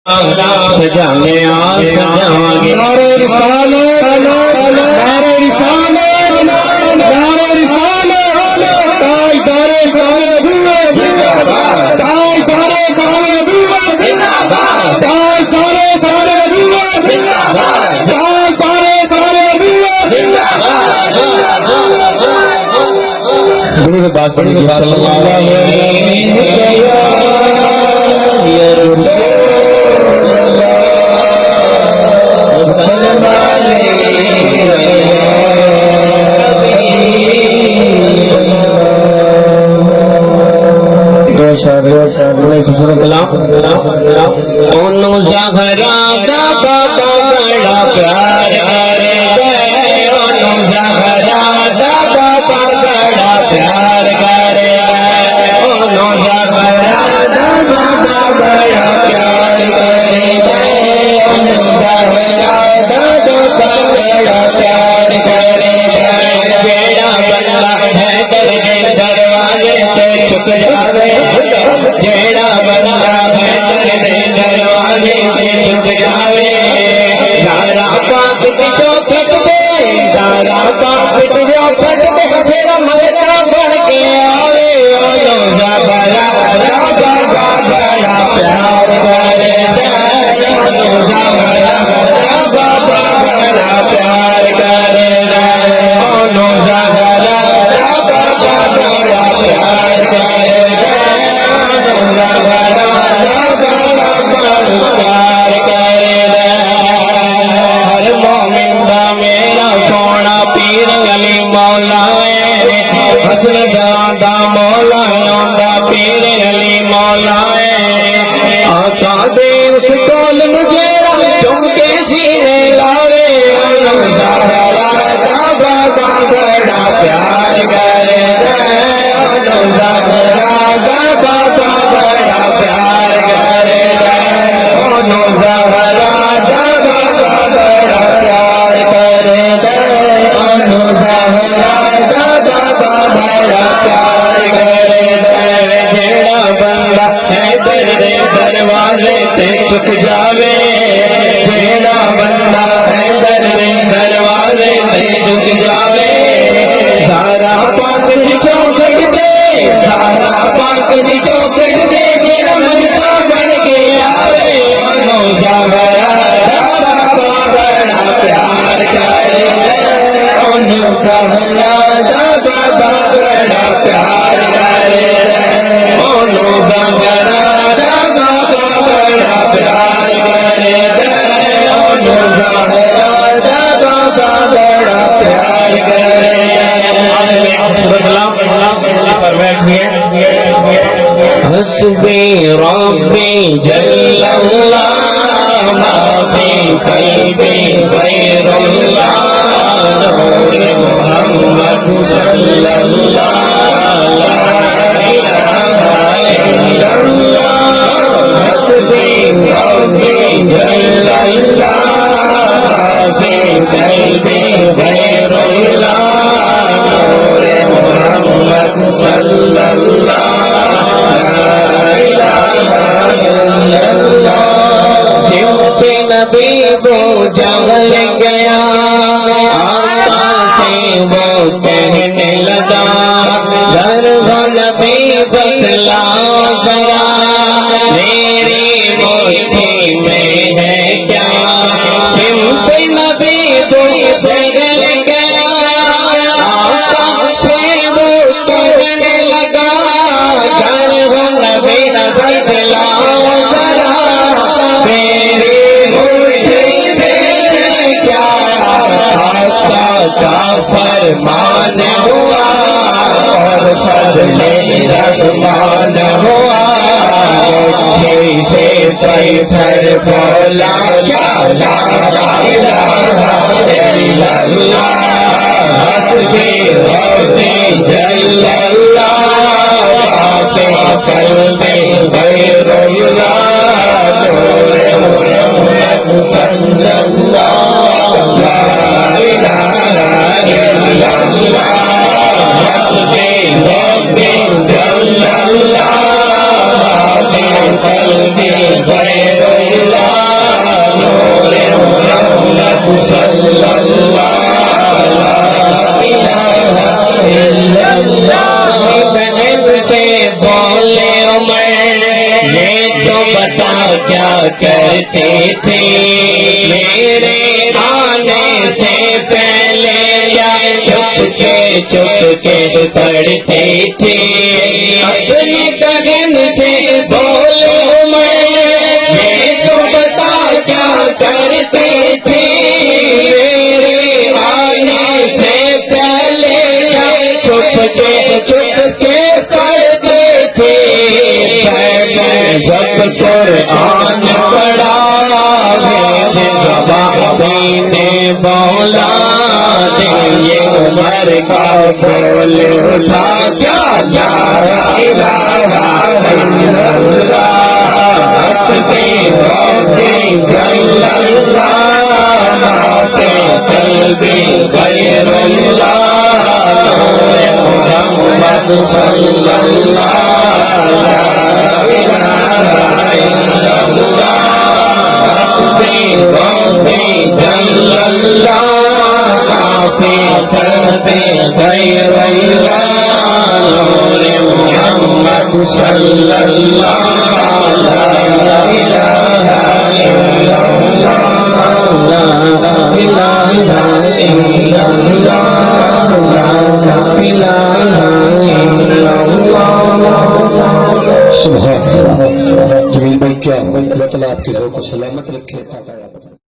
سجانے سجاواں گے نعرہ رسالت نعرہ رسالت نعرہ رسالت تاجدار کعبہ زندہ باد تاجدار کعبہ زندہ باد تاجدار کعبہ زندہ باد تاجدار کعبہ زندہ باد درود بات پڑھی صلی اللہ علیہ وسلم انہوں زہرا دا بابا بڑا پیار کرے گئے انہوں زہرا دا بابا بڑا پیار کرے گئے انہوں زہرا دا بابا بڑا پیار کرے گئے انہوں زہرا دا بابا بڑا پیار کرے گئے جیڑا بندہ ہے در دے دروازے تے چک جاوے جیڑا بندہ ہے در دے دروازے تے چک جاوے زہرا پاک دی چوکھٹ دے زہرا پاک دی چوکھٹ دے پھر ملکہ بن کے آوے انہوں زہرا دا بابا بڑا پیار کرے گئے انہوں زہرا دا بابا بڑا پیار کرے گئے انہوں زہرا دا بابا بڑا پیار کرے گئے انہوں زہرا دا بابا بڑا پیار کرے گئے ہر مومن دا میرا سونا پیر علی مولا ہے حسن دا مولا دا پیر علی مولا ہے آقا دے اس کول نجیرا چم کے سینے لاوے انہوں زہرا دا بابا بڑا پیار کرے گئے انہوں زہرا دا بابا بڑا پیار کرے گئے انہوں زہرا دا بابا بڑا پیار کرے گئے انہوں زہرا دا بابا بڑا پیار کرے گئے جیڑا بندہ ہے در دے دروازے تے چک جاوے جیڑا بندہ ہے در دے دروازے تے چک جاوے زہرا پاک دی چوکھٹ دے زہرا پاک دی چوکھٹ دے جیڑا ملکہ بن کے آوے انہوں زہرا دا بابا بڑا پیار کرے گئے انہوں زہرا دا بابا بڑا پیار کرے گئے انہوں زہرا دا بابا بڑا پیار کرے گئے انہوں زہرا دا بابا بڑا پیار کرے حسبی ربی جل اللہ ما فی قلبی غیر اللہ نور محمد صلی اللہ لا الہ الا اللہ حسبی ربی جل اللہ ما فی قلبی غیر اللہ نور محمد صلی اللہ نبی وہ جہل گیا آقا سے وہ کہنے لگا ذر ہو نبی بتلاؤ ذرا میری مٹھی میں ہے کیا صنف نبی وہ جہل گیا آقا سے وہ کہنے لگا ذر ہو نبی بتلاؤ ذرا میری کا فرمان ہوا اور فضل رحمان ہوا مٹھی سے پتھر کھولا کیا لا الہ الا اللہ حسبی ربی جل اللہ فی قلبی غیر اللہ نور محمد صلی اللہ لا الہ الا اللہ حسبی ربی جل اللہ فی قلبی غیر اللہ کیا کرتے تھے میرے آنے سے پہلے کیا چپ کے پڑھتے تھے اپنے قدم سے بولو میں یہ تو بتا کیا کرتے تھے میرے آنے سے پہلے کیا چپ کے پڑھتے تھے جب قرآن پڑھا نے بولا دے یہ عمر کا بول اٹھا کیا لا الہ الا اللہ حسبی ربی جل اللہ فی قلبی غیر اللہ نور محمد صلی اللہ لا الہ الا اللہ حسبی ربی جل اللہ فی قلبی غیر اللہ نور محمد صلی اللہ لا الہ الا اللہ لا الہ الا اللہ لا الہ الا اللہ سبحان اللہ جمیل بھائی کیا اللہ تعالیٰ آپ کے ذوق کو سلامت رکھے